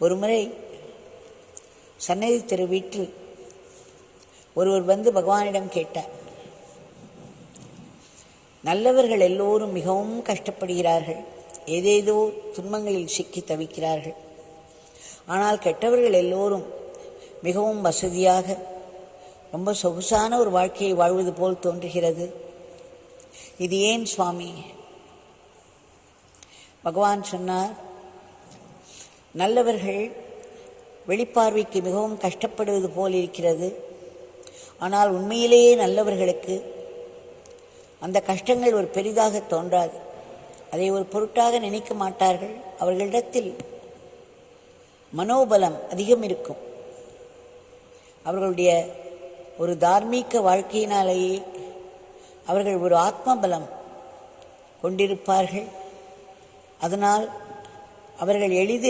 ஒருமுறை சன்னதி திரு வீட்டில் ஒருவர் வந்து பகவானிடம் கேட்டார், நல்லவர்கள் எல்லோரும் மிகவும் கஷ்டப்படுகிறார்கள், ஏதேதோ துன்பங்களில் சிக்கி தவிக்கிறார்கள். ஆனால் கெட்டவர்கள் எல்லோரும் மிகவும் வசதியாக ரொம்ப சொகுசான ஒரு வாழ்க்கையை வாழ்வது போல் தோன்றுகிறது. இது ஏன் சுவாமி? பகவான் சொன்னார், நல்லவர்கள் வெளிப்பார்வைக்கு மிகவும் கஷ்டப்படுவது போல் இருக்கிறது. ஆனால் உண்மையிலேயே நல்லவர்களுக்கு அந்த கஷ்டங்கள் ஒரு பெரிதாக தோன்றாது. அதை ஒரு பொருட்டாக நினைக்க மாட்டார்கள். அவர்களிடத்தில் மனோபலம் அதிகம் இருக்கும். அவர்களுடைய ஒரு தார்மீக வாழ்க்கையினாலேயே அவர்கள் ஒரு ஆத்மபலம் கொண்டிருப்பார்கள். அதனால் அவர்கள் எளிதில்